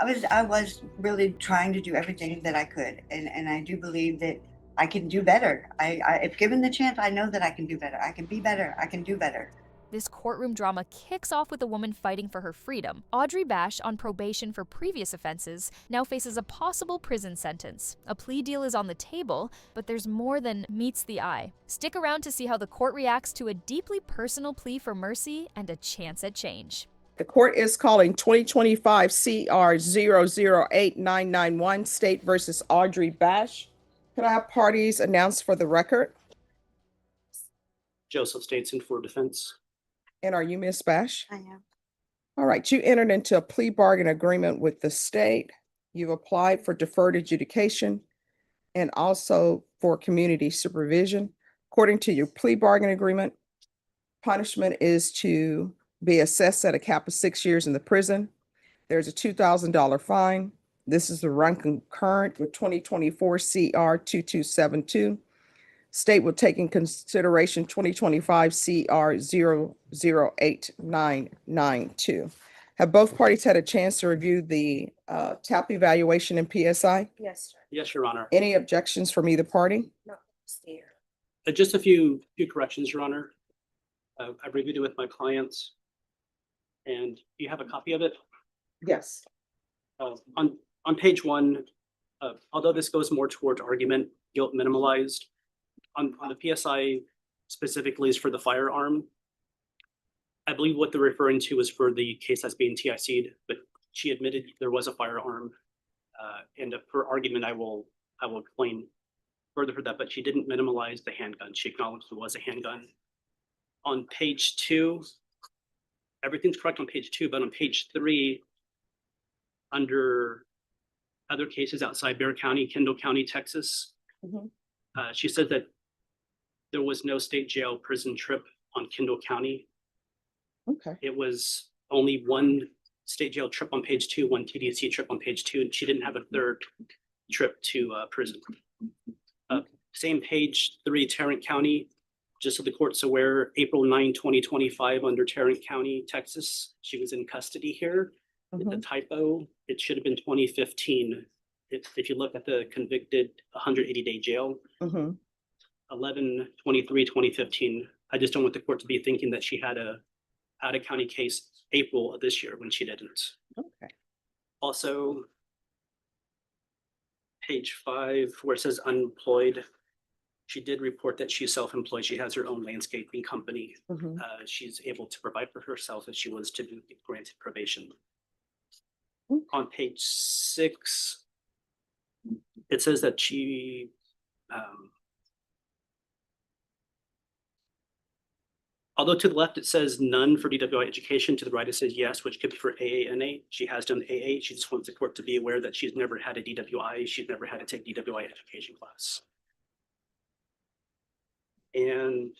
I was really trying to do everything that I could, and I do believe that I can do better. If given the chance, I know that I can do better. I can be better. I can do better. This courtroom drama kicks off with a woman fighting for her freedom. Audrey Bash, on probation for previous offenses, now faces a possible prison sentence. A plea deal is on the table, but there's more than meets the eye. Stick around to see how the court reacts to a deeply personal plea for mercy and a chance at change. The court is calling 2025 CR 008991 State versus Audrey Bash. Can I have parties announced for the record? Joseph Stateson for defense. And are you Miss Bash? I am. All right, you entered into a plea bargain agreement with the state. You've applied for deferred adjudication and also for community supervision. According to your plea bargain agreement, punishment is to be assessed at a cap of 6 years in the prison. There's a $2,000 fine. This is the run concurrent with 2024 CR 2272. State will take in consideration 2025 CR 008992. Have both parties had a chance to review the TAP evaluation and PSI? Yes, sir. Yes, Your Honor. Any objections from either party? No, stay. Just a few corrections, Your Honor. I reviewed it with my clients. And you have a copy of it? Yes. On page 1, although this goes more towards argument, guilt minimalized, on the PSI specifically is for the firearm. I believe what they're referring to is for the case that's being TIC'd, but she admitted there was a firearm. And for argument, I will explain further for that, but she didn't minimalize the handgun. She acknowledged there was a handgun. On page 2, everything's correct on page 2, but on page 3, under other cases outside Bexar County, Kendall County, Texas, she said that there was no state jail prison trip on Kendall County. Okay. It was only one state jail trip on page 2, one TDC trip on page 2, and she didn't have a third trip to prison. Same page 3, Tarrant County, just so the court's aware, April 9, 2025, under Tarrant County, Texas. She was in custody here. The typo, it should have been 2015. If you look at the convicted 180-day jail, 11/23/2015. I just don't want the court to be thinking that she had a out-of-county case April of this year when she didn't. Okay. Also, page 5, where it says unemployed, she did report that she's self-employed. She has her own landscaping company. She's able to provide for herself if she was to be granted probation. On page 6, it says that she although to the left it says none for DWI education, to the right it says yes, which could be for AANA. She has done AA. She just wants the court to be aware that she's never had a DWI. She's never had to take DWI education class. And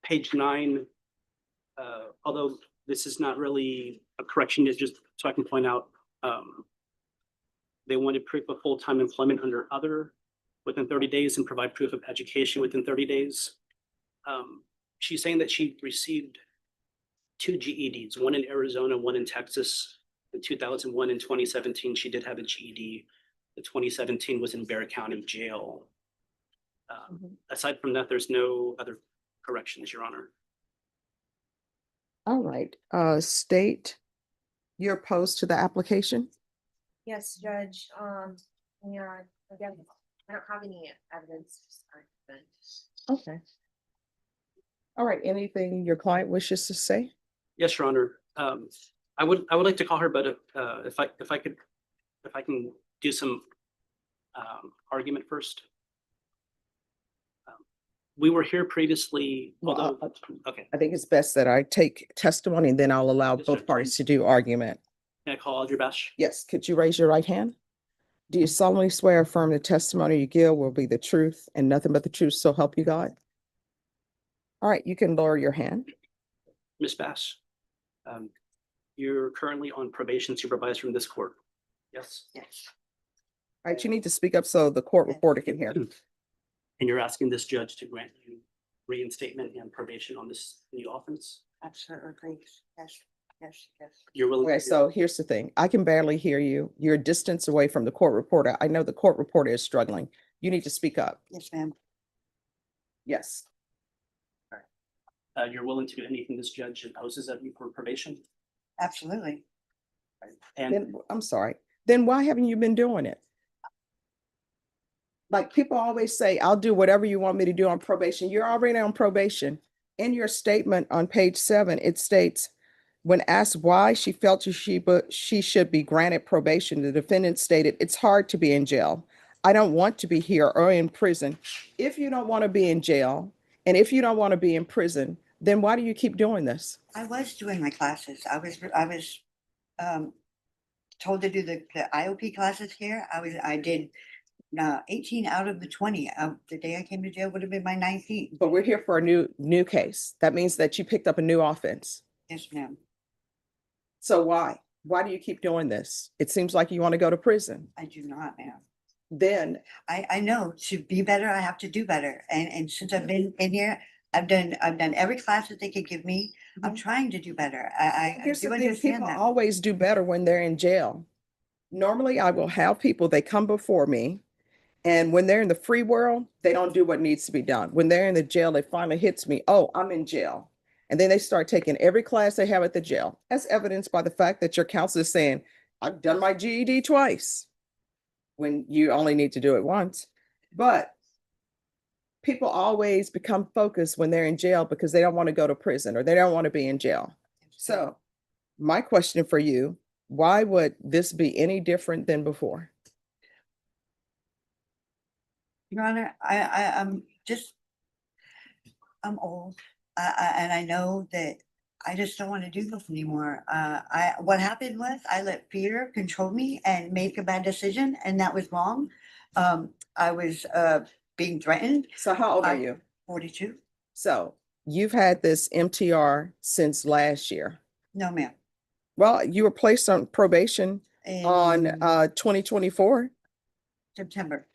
page 9, although this is not really a correction, it's just so I can point out, they wanted proof of full-time employment under other within 30 days and provide proof of education within 30 days. She's saying that she received 2 GEDs, one in Arizona, one in Texas. In 2001 and 2017, she did have a GED. The 2017 was in Bexar County Jail. Aside from that, there's no other corrections, Your Honor. All right. State, you're opposed to the application? Yes, Judge. Yeah, again, I don't have any evidence. Okay. All right. Anything your client wishes to say? Yes, Your Honor. I would like to call her, but if I can do some argument first. We were here previously. Well, Okay. I think it's best that I take testimony and then I'll allow Yes, both sir. parties to do argument. Can I call Audrey Bash? Yes. Could you raise your right hand? Do you solemnly swear or affirm the testimony you give will be the truth and nothing but the truth, so help you God? All right. You can lower your hand. Ms. Bash, you're currently on probation supervised from this court. Yes. Yes. All right. You need to speak up so the court reporter can hear. And you're asking this judge to grant you reinstatement and probation on this new offense? Absolutely, please. Yes, yes, yes. You're willing Okay, to do- so here's the thing. I can barely hear you. You're a distance away from the court reporter. I know the court reporter is struggling. You need to speak up. Yes, ma'am. Yes. you're willing to do anything this judge imposes of you for probation? Absolutely. And Then, I'm sorry. Then why haven't you been doing it? Like people always say, I'll do whatever you want me to do on probation. You're already on probation. In your statement on page 7, it states, when asked why she felt she should be granted probation, the defendant stated, it's hard to be in jail. I don't want to be here or in prison. If you don't want to be in jail and if you don't want to be in prison, then why do you keep doing this? I was doing my classes. I was told to do the IOP classes here. I did 18 out of the 20. The day I came to jail would have been my 19th. But we're here for a new case. That means that you picked up a new offense. Yes, ma'am. So why? Why do you keep doing this? It seems like you want to go to prison. I do not, ma'am. Then I know to be better, I have to do better. And since I've been in here, I've done every class that they could give me. I'm trying to do better. I here's do the thing, understand people that. always do better when they're in jail. Normally, I will have people, they come before me, and when they're in the free world, they don't do what needs to be done. When they're in the jail, it finally hits me, oh, I'm in jail. And then they start taking every class they have at the jail, as evidenced by the fact that your counselor is saying, I've done my GED twice, when you only need to do it once. But people always become focused when they're in jail because they don't want to go to prison or they don't want to be in jail. So my question for you, why would this be any different than before? Your Honor, I'm old. And I know that I just don't want to do this anymore. What happened was I let fear control me and make a bad decision, and that was wrong. I was being threatened. So how old are I- you? 42. So you've had this MTR since last year. No, ma'am. Well, you were placed on probation on In 2024. September.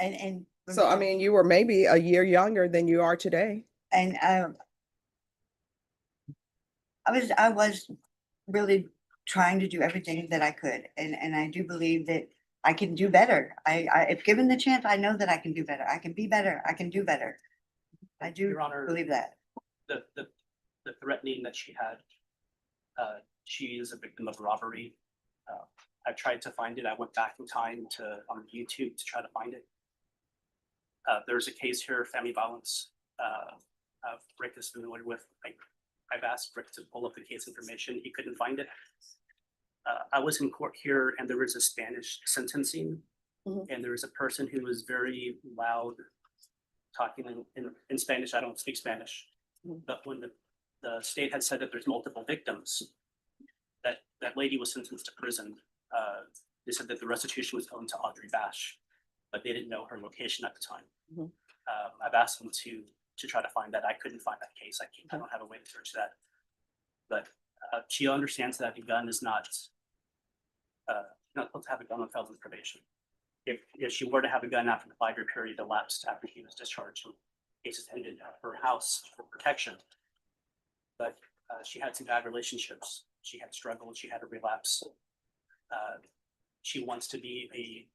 And So I mean, you were maybe a year younger than you are today. and I was really trying to do everything that I could, and I do believe that I can do better. If given the chance, I know that I can do better. I can be better. I can do better. I do Your Honor, believe that. the threatening that she had, she is a victim of robbery. I tried to find it. I went back in time on YouTube to try to find it. There's a case here, family violence. Rick is familiar with. I've asked Rick to pull up the case information. He couldn't find it. I was in court here and there was a Spanish sentencing. Mhm. And there was a person who was very loud talking in Spanish. I don't speak Spanish. Mhm. But when the state had said that there's multiple victims, that lady was sentenced to prison. They said that the restitution was going to Audrey Bash, but they didn't know her location at the time. Mhm. I've asked them to try to find that. I couldn't find that case. I don't have a way to search that. But she understands that the gun is not supposed to have a gun on felony probation. If she were to have a gun after the 5-year period elapsed after he was discharged, cases ended at her house for protection. But she had some bad relationships. She had struggled. She had a relapse. She wants to be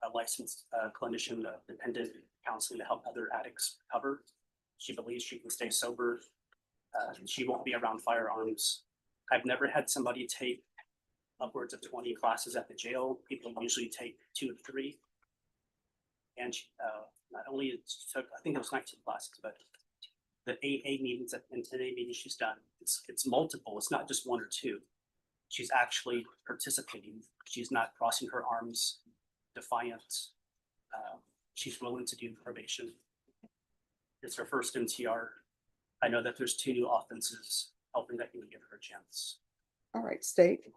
a licensed clinician, dependent counseling to help other addicts recover. She believes she can stay sober. She won't be around firearms. I've never had somebody take upwards of 20 classes at the jail. People usually take 2 to 3. And she, not only took, I think it was 19 classes, but the AA meetings and 10A meetings she's done, it's multiple. It's not just 1 or 2. She's actually participating. She's not crossing her arms, defiant. She's willing to do probation. It's her first MTR. I know that there's 2 new offenses, hoping that you would give her a chance. All right, state.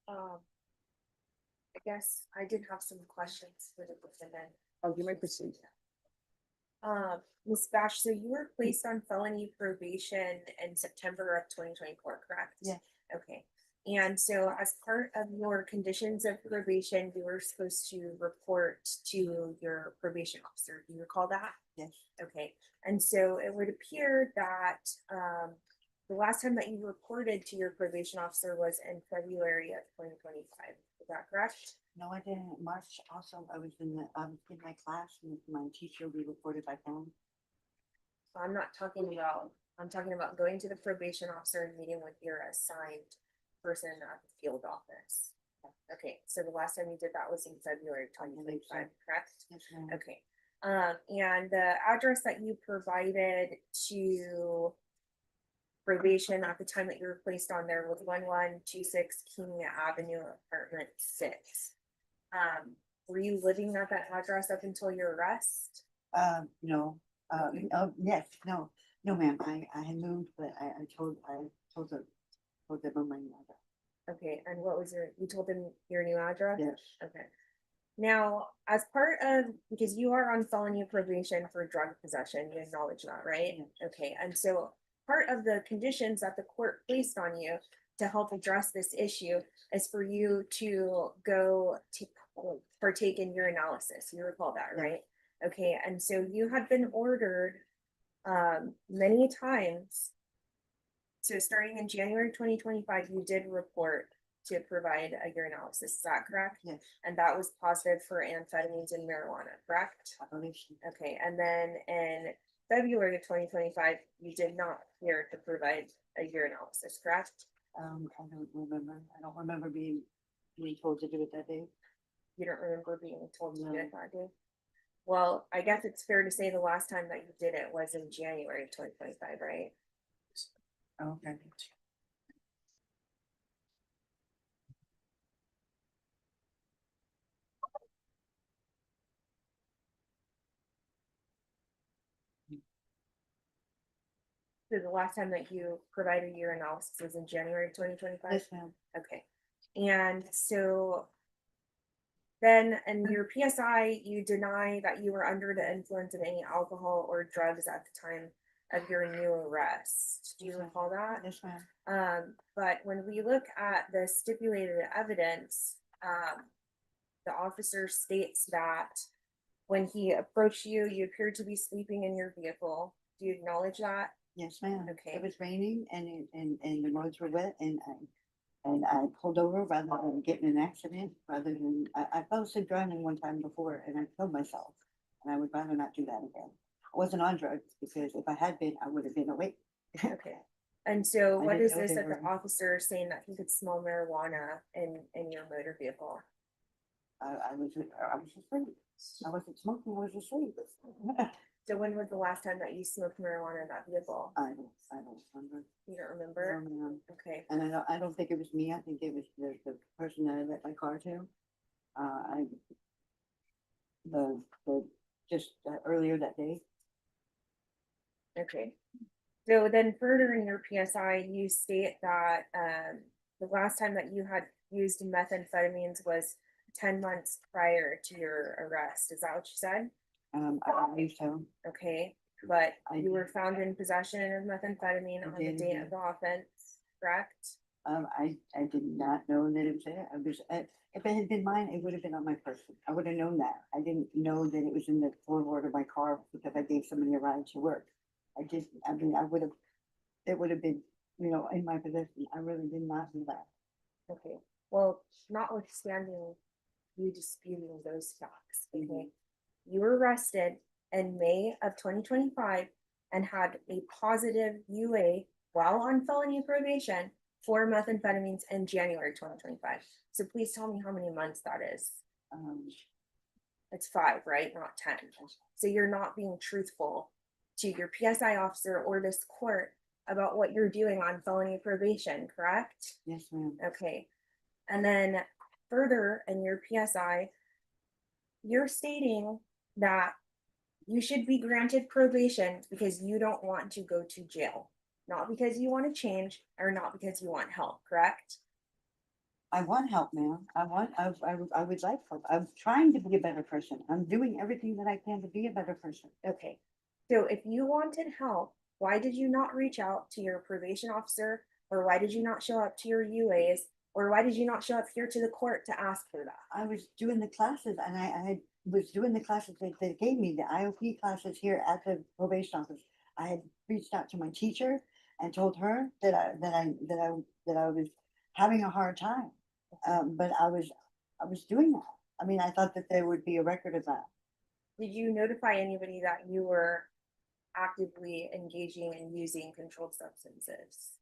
I guess I did have some questions for the defendant. Oh, you may proceed. Ms. Bash, so you were placed on felony probation in September of 2024, correct? Yeah. Okay. And so as part of your conditions of probation, you were supposed to report to your probation officer. Do you recall that? Yes, Okay, and so it would appear that, the last time that you reported to your probation officer was in February of 2025. Is that correct? no, I didn't. March also, I was in my class with my teacher, we reported by phone. So I'm talking about going to the probation officer and meeting with your assigned person at the field office. Okay, so the last time you did that was in February 2025, correct? Yes, ma'am. Okay, and the address that you provided to probation at the time that you were placed on there was 1126 King Avenue, apartment 6. Were you living at that address up until your arrest? No, oh, yes, no, ma'am, I had moved, but I told them on my mother. Okay, and what was you told them your new address? Yes, Okay. Now, as part of, because you are on felony probation for drug possession, you acknowledge that, right? Yeah. Okay, and so part of the conditions that the court placed on you to help address this issue is for you to go to partake in urinalysis. You recall that, Yeah. right? Okay, and so you had been ordered many times. So starting in January 2025, you did report to provide a urinalysis. Is that correct? yes, And that was positive for amphetamines and marijuana, correct? I believe so. Okay, and then in February of 2025, you did not appear to provide a urinalysis, correct? I don't remember. I don't remember being told to do it that day. You don't remember being told to do No. it that day? Well, I guess it's fair to say the last time that you did it was in January of 2025, right? Okay. So the last time that you provided urinalysis was in January of 2025? Yes, ma'am. Okay, and so then in your PSI, you deny that you were under the influence of any alcohol or drugs at the time of your new arrest. Do you Yes, ma'am. recall that? Yes, ma'am. But when we look at the stipulated evidence, the officer states that when he approached you, you appeared to be sleeping in your vehicle. Do you acknowledge that? Yes, ma'am. Okay. It was raining and the roads were wet and I pulled over rather than getting in an accident, rather than, I fell asleep driving one time before and I killed myself. And I would rather not do that again. I wasn't on drugs because if I had been, I would have been awake. Okay. And so I what didn't is know this they that the were- officer is saying that he could smell marijuana in your motor vehicle? I was asleep. I wasn't smoking, I was asleep. So when was the last time that you smoked marijuana in that vehicle? I don't remember. You don't remember? No, ma'am. Okay, And I don't think it was me. I think it was the person that I let my car to. Just earlier that day. okay. So then further in your PSI, you state that the last time that you had used methamphetamines was 10 months prior to your arrest. Is that what you said? I believe so. Okay, but I you were found in possession of methamphetamine I on the did, date yeah. of the offense, correct? I did not know that it was there. If it had been mine, it would have been on my person. I would have known that. I didn't know that it was in the floorboard of my car because I gave somebody a ride to work. It would have been, in my possession. I really did not do that. Okay, well, notwithstanding you disputing those facts, okay? You were arrested in May of 2025 and had a positive UA while on felony probation for methamphetamines in January 2025. So please tell me how many months that is. It's 5, right? Not 10. So you're not being truthful to your PSI officer or this court about what you're doing on felony probation, correct? Yes, ma'am. Okay. And then further in your PSI, you're stating that you should be granted probation because you don't want to go to jail, not because you want to change or not because you want help, correct? I want help, ma'am. I would like help. I'm trying to be a better person. I'm doing everything that I can to be a better person. Okay. So if you wanted help, why did you not reach out to your probation officer, or why did you not show up to your UAs, or why did you not show up here to the court to ask for that? I was doing the classes and I had was doing the classes that they gave me, the IOP classes here at the probation office. I had reached out to my teacher and told her that I was having a hard time. But I was doing that. I mean, I thought that there would be a record of that. Did you notify anybody that you were actively engaging in using controlled substances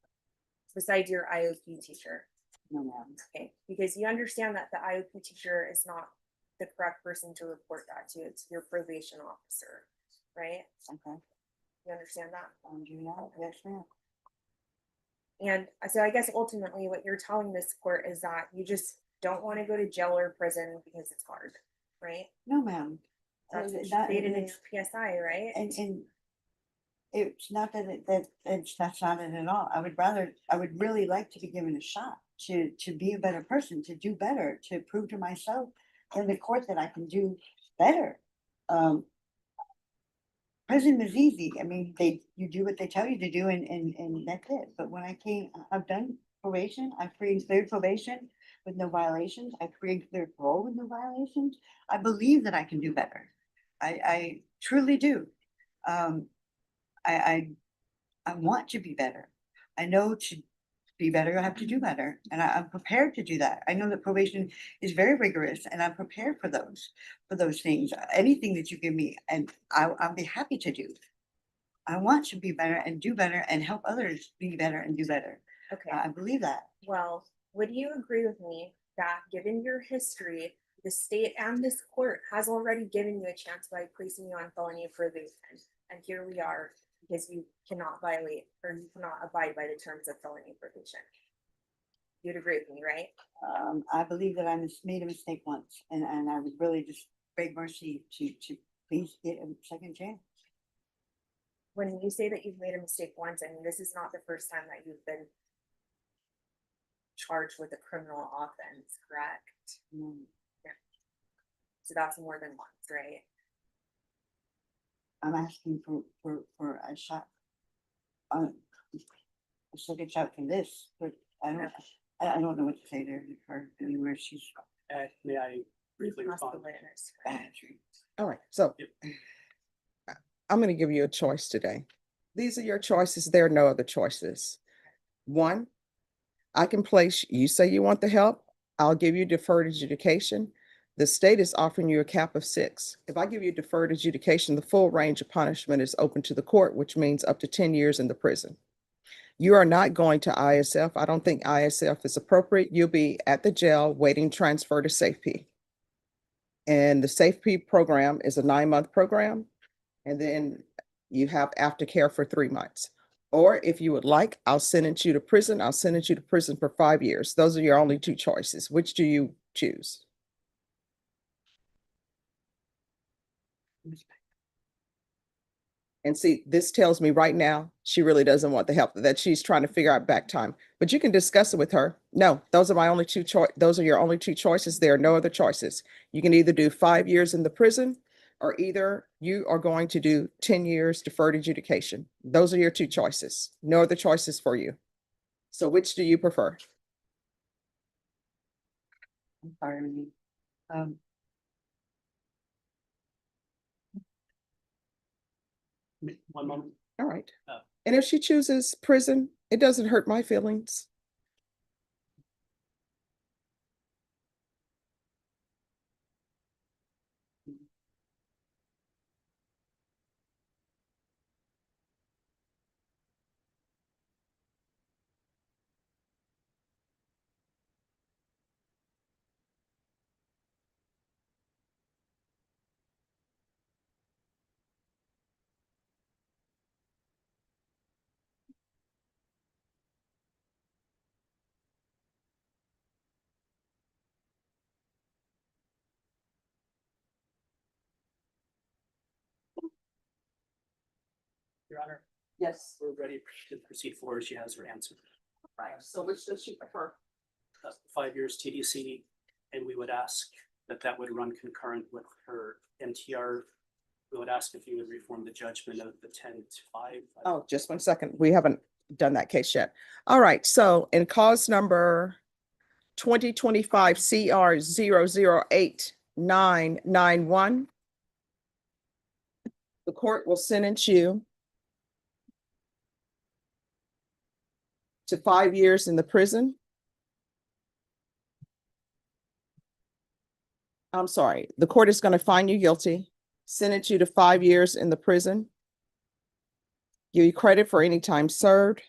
besides your IOP teacher? No, ma'am. Okay, because you understand that the IOP teacher is not the correct person to report that to. It's your probation officer, right? Okay. You understand that? Do that? Yes, ma'am. And so I guess ultimately what you're telling this court is that you just don't want to go to jail or prison because it's hard, right? No, ma'am. That's what you That- stated in your PSI, right? and it's not that that's not it at all. I would really like to be given a shot to be a better person, to do better, to prove to myself in the court that I can do better. Prison is easy. I mean, you do what they tell you to do and that's it. But when I've done probation, I've free and cleared probation with no violations. I've free and cleared parole with no violations. I believe that I can do better. I truly do. I want to be better. I know to be better, I have to do better, and I'm prepared to do that. I know that probation is very rigorous, and I'm prepared for those things. Anything that you give me, and I'll be happy to do. I want to be better and do better and help others be better and do better. Okay, I believe that. well, would you agree with me that given your history, the state and this court has already given you a chance by placing you on felony probation? And here we are, because you cannot violate or you cannot abide by the terms of felony probation. You'd agree with me, right? I believe that made a mistake once, and I would really just beg mercy to please get a second chance. When you say that you've made a mistake once, I mean, this is not the first time that you've been charged with a criminal offense, correct? Mm. So that's more than once, right? I'm asking for a shot. A second shot for this, but I don't know what to say there to her anywhere. She's May I briefly You've crossed the respond? witness. bad. All right, so Yep. I'm going to give you a choice today. These are your choices. There are no other choices. One, I can place, you say you want the help, I'll give you deferred adjudication. The state is offering you a cap of 6. If I give you deferred adjudication, the full range of punishment is open to the court, which means up to 10 years in the prison. You are not going to ISF. I don't think ISF is appropriate. You'll be at the jail waiting transfer to SafeP. And the SafeP program is a 9-month program. And then you have aftercare for 3 months. Or if you would like, I'll sentence you to prison. I'll sentence you to prison for 5 years. Those are your only 2 choices. Which do you choose? And see, this tells me right now, she really doesn't want the help, that she's trying to figure out back time. But you can discuss it with her. No, those are my only 2 choices. Those are your only 2 choices. There are no other choices. You can either do 5 years in the prison, or either you are going to do 10 years deferred adjudication. Those are your 2 choices. No other choices for you. So which do you prefer? I'm sorry, Renee. One moment. All right. Oh. And if she chooses prison, it doesn't hurt my feelings. Your Honor, Yes. we're ready to proceed forward. She has her answer. Right. So which does she prefer? 5 years TDC, and we would ask that would run concurrent with her MTR. We would ask if you would reform the judgment of the 10 to 5. Oh, just 1 second. We haven't done that case yet. All right. So in cause number 2025 CR 008 991. The court will sentence you to 5 years in the prison. I'm sorry, the court is going to find you guilty, sentence you to 5 years in the prison. Give you credit for any time served.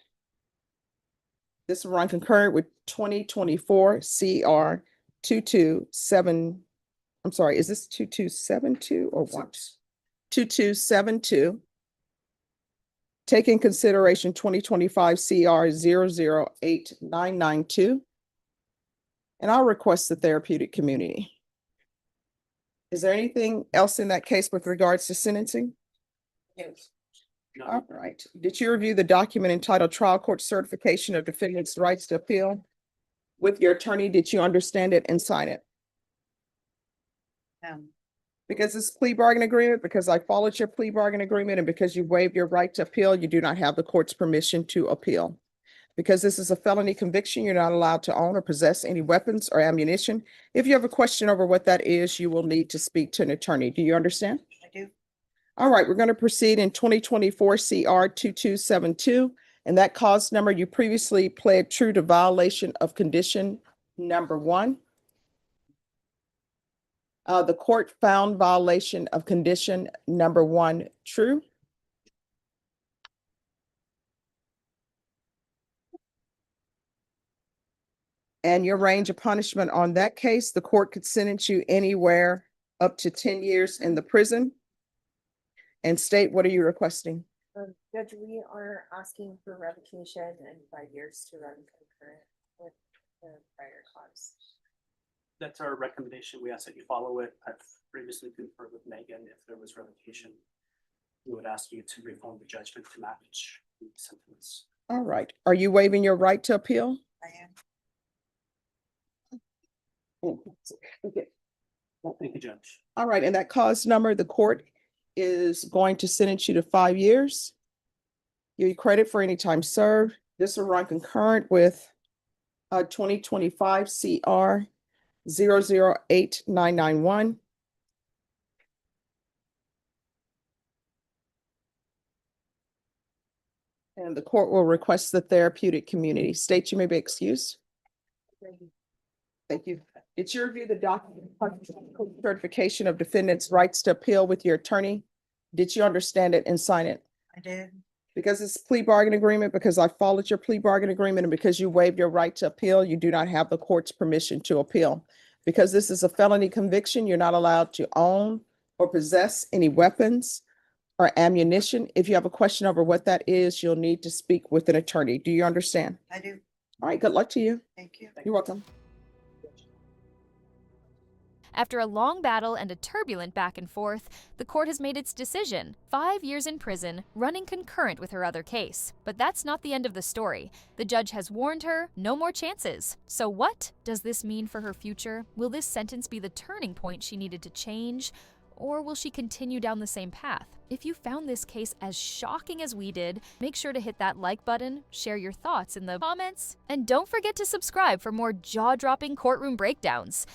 This will run concurrent with 2024 CR 227. I'm sorry, is this 2272 or what? 2272. Take in consideration 2025 CR 008992. And I'll request the therapeutic community. Is there anything else in that case with regards to sentencing? Yes. All right. Did you review the document entitled Trial Court Certification of Defendant's Rights to Appeal? With your attorney, did you understand it and sign it? Because it's plea bargain agreement, because I followed your plea bargain agreement, and because you waived your right to appeal, you do not have the court's permission to appeal. Because this is a felony conviction, you're not allowed to own or possess any weapons or ammunition. If you have a question over what that is, you will need to speak to an attorney. Do you understand? I do. All right, we're going to proceed in 2024 CR 2272. And that cause number, you previously pled true to violation of condition number 1. The court found violation of condition number 1 true. And your range of punishment on that case, the court could sentence you anywhere up to 10 years in the prison. And state, what are you requesting? Judge, we are asking for revocation and 5 years to run concurrent with the prior cause. That's our recommendation. We ask that you follow it. I've previously conferred with Megan. If there was revocation, we would ask you to reform the judgment to match the sentence. All right. Are you waiving your right to appeal? I am. Okay. Thank you, Judge. All right. And that cause number, the court is going to sentence you to 5 years. Give you credit for any time served. This will run concurrent with 2025 CR 008991. And the court will request the therapeutic community. State, you may be excused. Thank you. Did you review the document certification of defendant's rights to appeal with your attorney? Did you understand it and sign it? I did. Because it's plea bargain agreement, because I followed your plea bargain agreement, and because you waived your right to appeal, you do not have the court's permission to appeal. Because this is a felony conviction, you're not allowed to own or possess any weapons or ammunition. If you have a question over what that is, you'll need to speak with an attorney. Do you understand? I do. All right, good luck to you. Thank you. You're welcome. After a long battle and a turbulent back and forth, the court has made its decision: 5 years in prison, running concurrent with her other case. But that's not the end of the story. The judge has warned her, no more chances. So what does this mean for her future? Will this sentence be the turning point she needed to change? Or will she continue down the same path? If you found this case as shocking as we did, make sure to hit that like button, share your thoughts in the comments, and don't forget to subscribe for more jaw-dropping courtroom breakdowns.